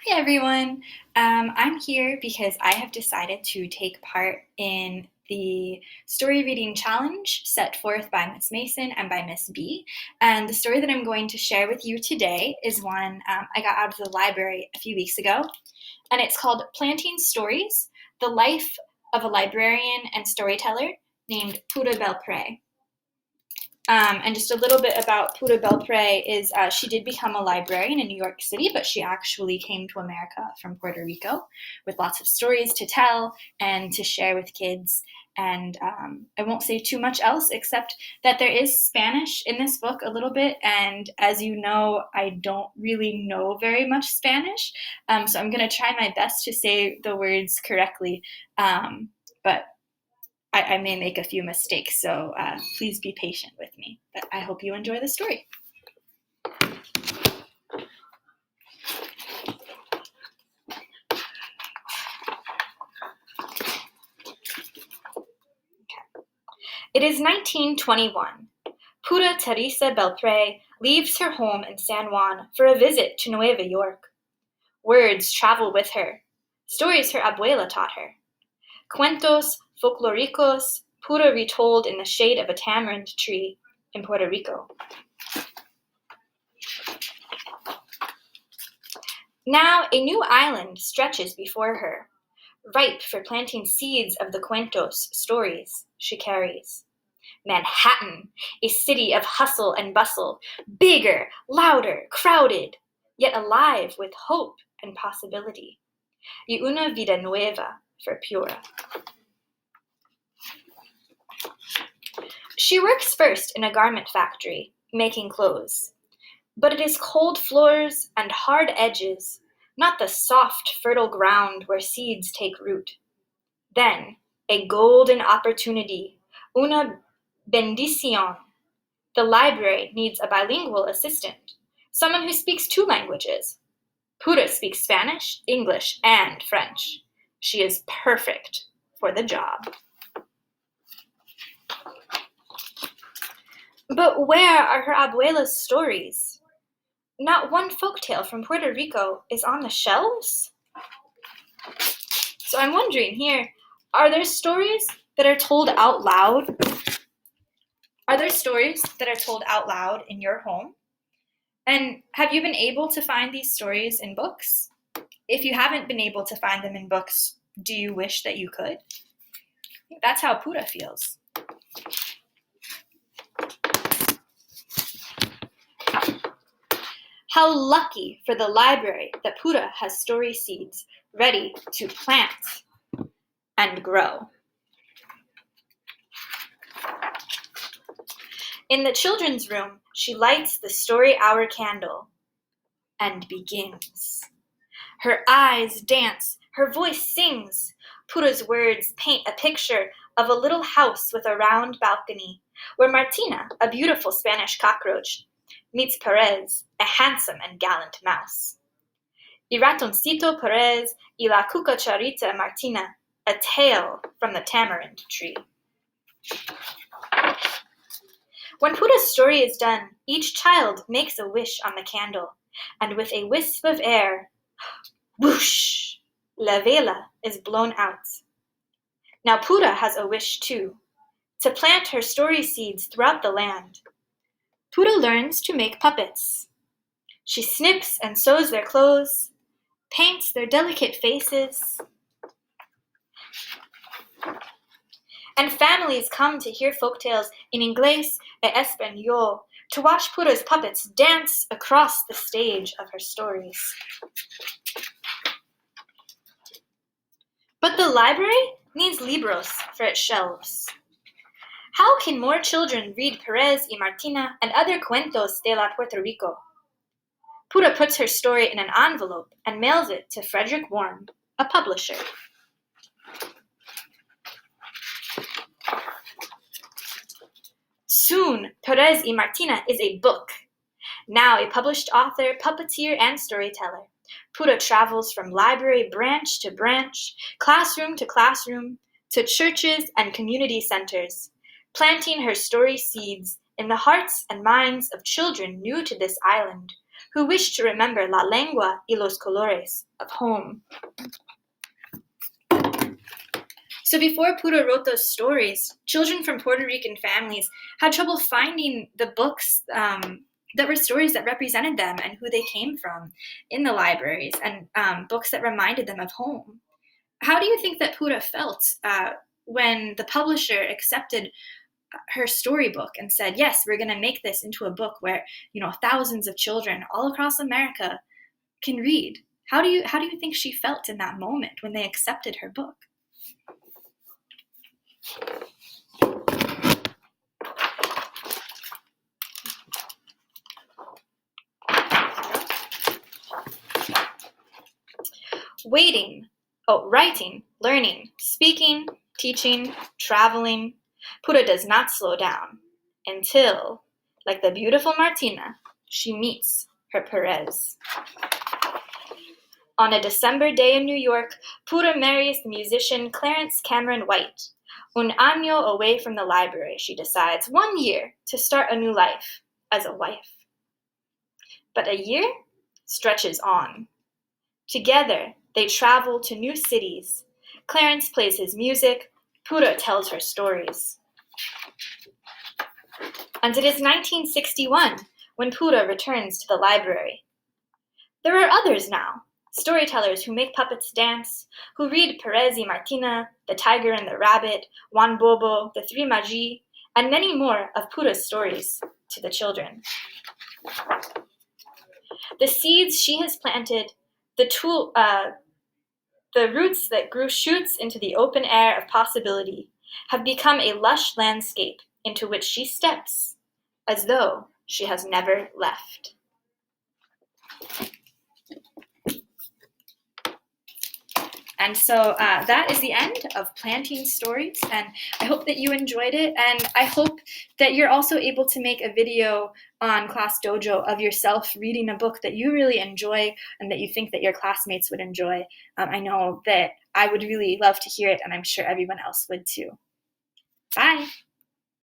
Hi everyone. I'm here because I have decided to take part in the story reading challenge set forth by Miss Mason and by Miss B. And the story that I'm going to share with you today is one I got out of the library a few weeks ago. And it's called Planting Stories, The Life of a Librarian and Storyteller named Pura Belpre. And just a little bit about Pura Belpre is she did become a librarian in New York City, but she actually came to America from Puerto Rico with lots of stories to tell and to share with kids. And I won't say too much else except that there is Spanish in this book a little bit. And as you know, I don't really know very much Spanish. So I'm going to try my best to say the words correctly. But I may make a few mistakes, so please be patient with me. But I hope you enjoy the story. It is 1921. Pura Teresa Belpre leaves her home in San Juan for a visit to Nueva York. Words travel with her, stories her abuela taught her. Cuentos folclóricos, Pura retold in the shade of a tamarind tree in Puerto Rico. Now a new island stretches before her, ripe for planting seeds of the cuentos, stories, she carries. Manhattan, a city of hustle and bustle, bigger, louder, crowded, yet alive with hope and possibility. Y una vida nueva for Pura. She works first in a garment factory, making clothes. But it is cold floors and hard edges, not the soft, fertile ground where seeds take root. Then, a golden opportunity, una bendición. The library needs a bilingual assistant, someone who speaks 2 languages. Pura speaks Spanish, English, and French. She is perfect for the job. But where are her abuela's stories? Not one folktale from Puerto Rico is on the shelves? So I'm wondering here, are there stories that are told out loud? Are there stories that are told out loud in your home? And have you been able to find these stories in books? If you haven't been able to find them in books, do you wish that you could? I think that's how Pura feels. How lucky for the library that Pura has story seeds ready to plant and grow. In the children's room, she lights the story hour candle and begins. Her eyes dance, her voice sings. Pura's words paint a picture of a little house with a round balcony where Martina, a beautiful Spanish cockroach, meets Perez, a handsome and gallant mouse. Y Ratoncito Perez y la cucharita Martina, a tale from the tamarind tree. When Pura's story is done, each child makes a wish on the candle, and with a wisp of air, whoosh, la vela is blown out. Now Pura has a wish too, to plant her story seeds throughout the land. Pura learns to make puppets. She snips and sews their clothes, paints their delicate faces. And families come to hear folktales in Inglés e Español, to watch Pura's puppets dance across the stage of her stories. But the library needs libros for its shelves. How can more children read Perez y Martina and other cuentos de la Puerto Rico? Pura puts her story in an envelope and mails it to Frederick Warren, a publisher. Soon, Perez y Martina is a book. Now a published author, puppeteer, and storyteller, Pura travels from library branch to branch, classroom to classroom, to churches and community centers, planting her story seeds in the hearts and minds of children new to this island, who wished to remember la lengua y los colores of home. So before Pura wrote those stories, children from Puerto Rican families had trouble finding the books that were stories that represented them and who they came from in the libraries, and books that reminded them of home. How do you think that Pura felt when the publisher accepted her storybook and said, yes, we're going to make this into a book where, thousands of children all across America can read? How do you think she felt in that moment when they accepted her book? Writing, learning, speaking, teaching, traveling. Pura does not slow down until, like the beautiful Martina, she meets her Perez. On a December day in New York, Pura marries the musician Clarence Cameron White. Un año away from the library, she decides 1 year to start a new life as a wife. But a year stretches on. Together, they travel to new cities. Clarence plays his music, Pura tells her stories. And it is 1961 when Pura returns to the library. There are others now, storytellers who make puppets dance, who read Perez y Martina, The Tiger and the Rabbit, Juan Bobo, The Three Magi, and many more of Pura's stories to the children. The seeds she has planted, the roots that grew shoots into the open air of possibility, have become a lush landscape into which she steps as though she has never left. And so that is the end of Planting Stories, and I hope that you enjoyed it, and I hope that you're also able to make a video on Class Dojo of yourself reading a book that you really enjoy and that you think that your classmates would enjoy. I know that I would really love to hear it, and I'm sure everyone else would too. Bye!